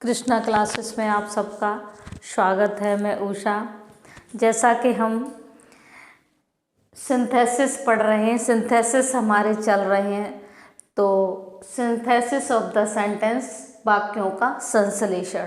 Krishna classes में आप सबका स्वागत है। मैं उषा। जैसा कि हम सिंथेसिस पढ़ रहे हैं, सिंथेसिस हमारे चल रहे हैं, तो सिंथेसिस ऑफ द सेंटेंस, वाक्यों का संश्लेषण।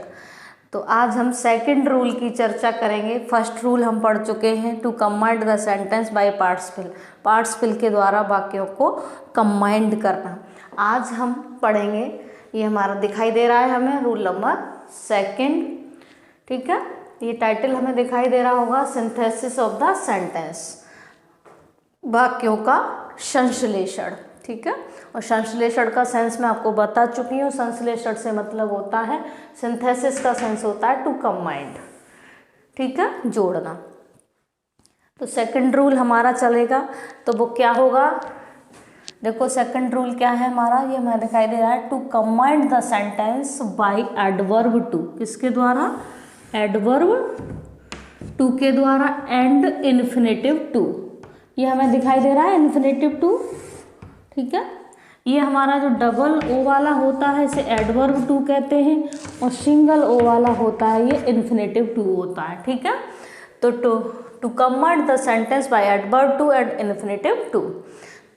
तो आज हम सेकंड रूल की चर्चा करेंगे। फर्स्ट रूल हम पढ़ चुके हैं, to combined the sentence by participle, participle के द्वारा वाक्यों को कंबाइंड करना। आज हम पढ़ेंगे, ये हमारा दिखाई दे रहा है हमें, रूल नंबर सेकंड। ठीक है, ये टाइटल हमें दिखाई दे रहा होगा, सिंथेसिस ऑफ द सेंटेंस, वाक्यों का संश्लेषण। ठीक है, और संश्लेषण का सेंस मैं आपको बता चुकी हूँ। संश्लेषण से मतलब होता है, सिंथेसिस का सेंस होता है टू कंबाइंड। ठीक है, जोड़ना। तो सेकंड रूल हमारा चलेगा, तो वो क्या होगा, देखो सेकंड रूल क्या है हमारा, ये हमें दिखाई दे रहा है, to combined the sentence by adverb too. किसके द्वारा? एडवर्ब टू के द्वारा एंड इन्फिनेटिव टू। ये हमें दिखाई दे रहा है इन्फिनेटिव टू। ठीक है, ये हमारा जो डबल ओ वाला होता है इसे एडवर्ब टू कहते हैं, और सिंगल ओ वाला होता है ये इन्फिनेटिव टू होता है। ठीक है, तो to combined the sentence by adverb too and infinitive to.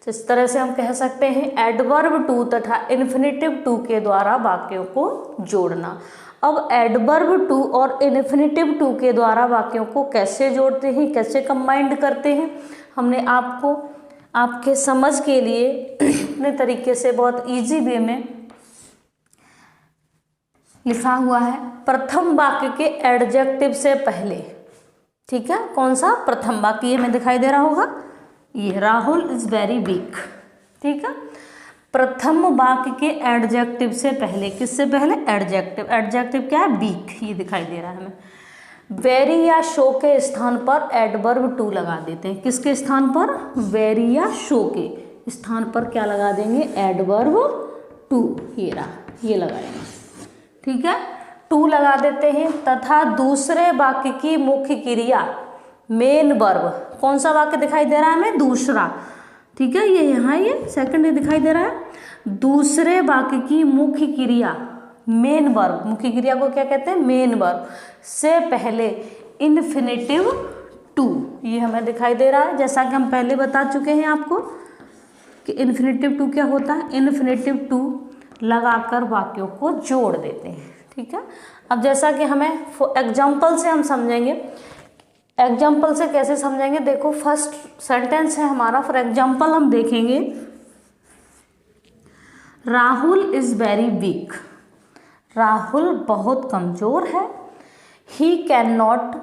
इस तरह से हम कह सकते हैं एडवर्ब टू तथा इन्फिनेटिव टू के द्वारा वाक्यों को जोड़ना। अब एडवर्ब टू और इन्फिनेटिव टू के द्वारा वाक्यों को कैसे जोड़ते हैं, कैसे कंबाइंड करते हैं, हमने आपको आपके समझ के लिए अपने तरीके से बहुत इजी वे में लिखा हुआ है। प्रथम वाक्य के एडजेक्टिव से पहले, ठीक है, कौन सा प्रथम वाक्य, ये हमें दिखाई दे रहा होगा, ये राहुल इज वेरी वीक। ठीक है, प्रथम वाक्य के एडजेक्टिव से पहले, किससे पहले? एडजेक्टिव। एडजेक्टिव क्या है? वीक। ये दिखाई दे रहा है हमें। वेरी या शो के स्थान पर एडवर्ब टू लगा देते हैं। किसके स्थान पर? वेरी या शो के स्थान पर क्या लगा देंगे? Adverb too. ये रहा, ये लगाएंगे। ठीक है, टू लगा देते हैं। तथा दूसरे वाक्य की मुख्य क्रिया मेन वर्ब, कौन सा वाक्य दिखाई दे रहा है हमें? दूसरा। ठीक है, ये यहाँ ये सेकंड दिखाई दे रहा है। दूसरे वाक्य की मुख्य क्रिया मेन वर्ब, मुख्य क्रिया को क्या कहते हैं? मेन वर्ब से पहले इन्फिनेटिव टू, ये हमें दिखाई दे रहा है। जैसा कि हम पहले बता चुके हैं आपको कि इन्फिनेटिव टू क्या होता है, इन्फिनेटिव टू लगाकर वाक्यों को जोड़ देते हैं। ठीक है, अब जैसा कि हमें एग्जाम्पल से हम समझेंगे। एग्जाम्पल से कैसे समझेंगे? देखो, फर्स्ट सेंटेंस है हमारा, फॉर एग्जाम्पल हम देखेंगे, Rahul is very week. Rahul बहुत कमजोर है। ही can not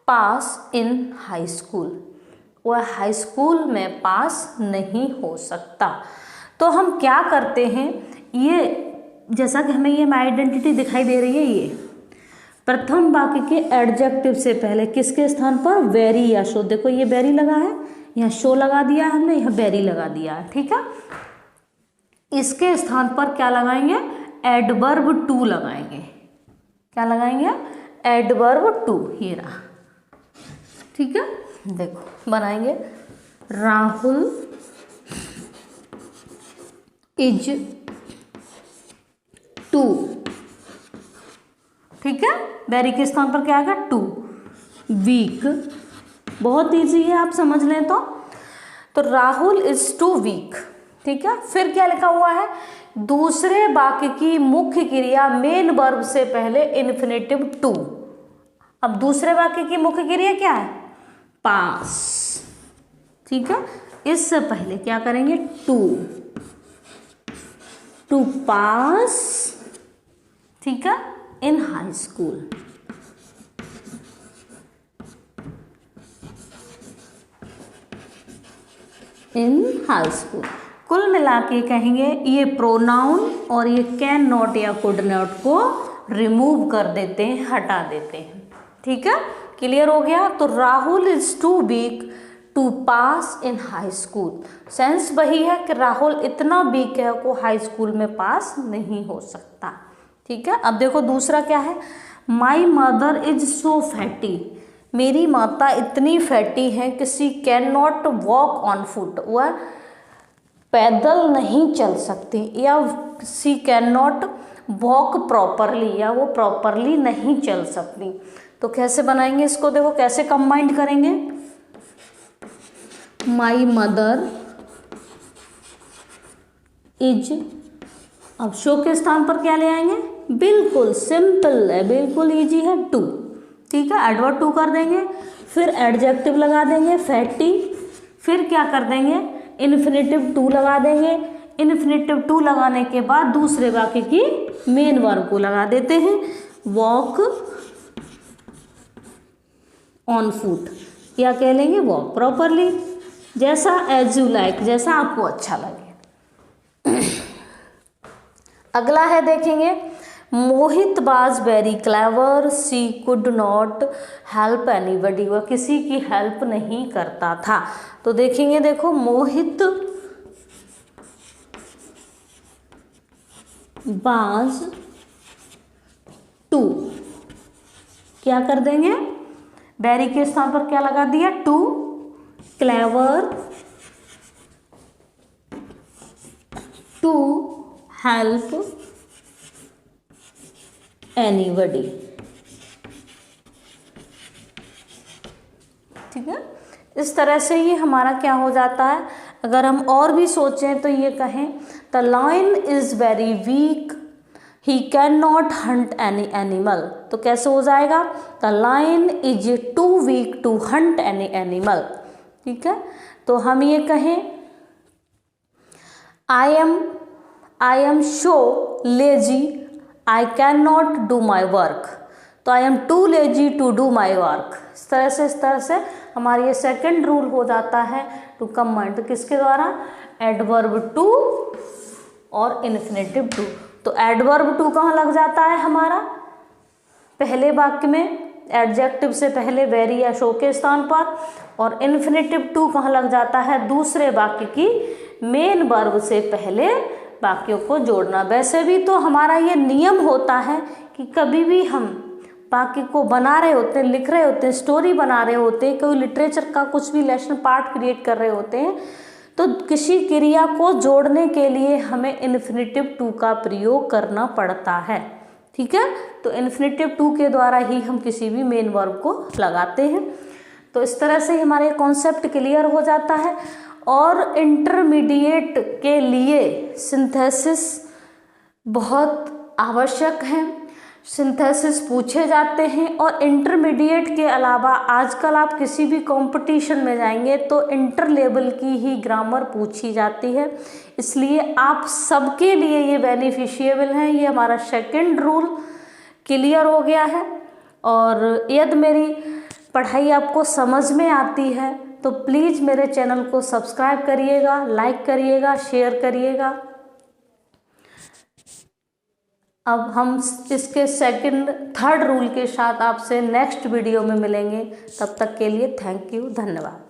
pass in high school. वह हाई स्कूल में पास नहीं हो सकता। तो हम क्या करते हैं, ये जैसा कि हमें ये आइडेंटिटी दिखाई दे रही है, ये प्रथम वाक्य के एडजेक्टिव से पहले किसके स्थान पर? वेरी या शो। देखो ये वेरी लगा है, यहाँ शो लगा दिया है हमने, यहाँ वेरी लगा दिया है। ठीक है, इसके स्थान पर क्या लगाएंगे? एडवर्ब टू लगाएंगे। क्या लगाएंगे? Adverb too. ये रहा। ठीक है, देखो बनाएंगे, राहुल इज टू। ठीक है, वेरी के स्थान पर क्या आएगा? टू। वीक, बहुत इजी है, आप समझ लें तो राहुल इज टू वीक। ठीक है, फिर क्या लिखा हुआ है? दूसरे वाक्य की मुख्य क्रिया मेन वर्ब से पहले इन्फिनेटिव टू। अब दूसरे वाक्य की मुख्य क्रिया क्या है? पास। ठीक है, इससे पहले क्या करेंगे? टू। टू पास, ठीक है, इन हाई स्कूल। इन हाई स्कूल। कुल मिला के कहेंगे ये प्रोनाउन और ये कैन नॉट या कुड नॉट को रिमूव कर देते हैं, हटा देते हैं। ठीक है, क्लियर हो गया। तो Rahul is too weak to pass in high school. Sense वही है कि राहुल इतना वीक है को हाई स्कूल में पास नहीं हो सकता। ठीक है, अब देखो दूसरा क्या है, my mother is so fatty. मेरी माता इतनी फैटी है कि she can not walk on foot. वह पैदल नहीं चल सकती, या she can not walk properly, या वो प्रॉपरली नहीं चल सकती। तो कैसे बनाएंगे इसको, देखो कैसे कंबाइंड करेंगे। माई मदर इज, अब शो के स्थान पर क्या ले आएंगे, बिल्कुल सिंपल है, बिल्कुल इजी है, टू। ठीक है, एडवर्ब टू कर देंगे, फिर एडजेक्टिव लगा देंगे फैटी, फिर क्या कर देंगे, इन्फिनेटिव टू लगा देंगे। इन्फिनेटिव टू लगाने के बाद दूसरे वाक्य की मेन वर्ब को लगा देते हैं, वॉक ऑन फुट, या कह लेंगे वॉक प्रॉपरली, जैसा एज यू लाइक, जैसा आपको अच्छा लगे। अगला है देखेंगे, Mohit was very clever, she could not help anybody, वह किसी की हेल्प नहीं करता था। तो देखेंगे, देखो मोहित वाज टू, क्या कर देंगे, वेरी के स्थान पर क्या लगा दिया, too, clever to help anybody. ठीक है, इस तरह से ये हमारा क्या हो जाता है। अगर हम और भी सोचें तो ये कहें, the lion is very weak, he can not hunt any animal. तो कैसे हो जाएगा, the lion is too weak to hunt any animal. ठीक है, तो हम ये कहें, I am so lazy, I can not do my work. तो I am too lazy to do my work. इस तरह से हमारा ये सेकंड रूल हो जाता है टू कंबाइन। तो किसके द्वारा, एडवर्ब टू और इन्फिनेटिव टू। तो एडवर्ब टू कहाँ लग जाता है हमारा, पहले वाक्य में, एडजेक्टिव से पहले वेरी या शो के स्थान पर, और इन्फिनेटिव टू कहाँ लग जाता है, दूसरे वाक्य की मेन वर्ब से पहले वाक्यों को जोड़ना। वैसे भी तो हमारा ये नियम होता है कि कभी भी हम वाक्य को बना रहे होते हैं, लिख रहे होते हैं, स्टोरी बना रहे होते हैं, कोई लिटरेचर का कुछ भी लेसन पार्ट क्रिएट कर रहे होते हैं, तो किसी क्रिया को जोड़ने के लिए हमें इन्फिनेटिव टू का प्रयोग करना पड़ता है। ठीक है, तो इन्फिनेटिव टू के द्वारा ही हम किसी भी मेन वर्ब को लगाते हैं। तो इस तरह से हमारा कॉन्सेप्ट क्लियर हो जाता है। और इंटरमीडिएट के लिए सिंथेसिस बहुत आवश्यक है, सिंथेसिस पूछे जाते हैं। और इंटरमीडिएट के अलावा आजकल आप किसी भी कंपटीशन में जाएंगे तो इंटर लेवल की ही ग्रामर पूछी जाती है, इसलिए आप सबके लिए ये बेनिफिशियबल है। ये हमारा सेकंड रूल क्लियर हो गया है। और यदि मेरी पढ़ाई आपको समझ में आती है तो प्लीज़ मेरे चैनल को सब्सक्राइब करिएगा, लाइक करिएगा, शेयर करिएगा। अब हम इसके थर्ड रूल के साथ आपसे नेक्स्ट वीडियो में मिलेंगे। तब तक के लिए थैंक यू, धन्यवाद।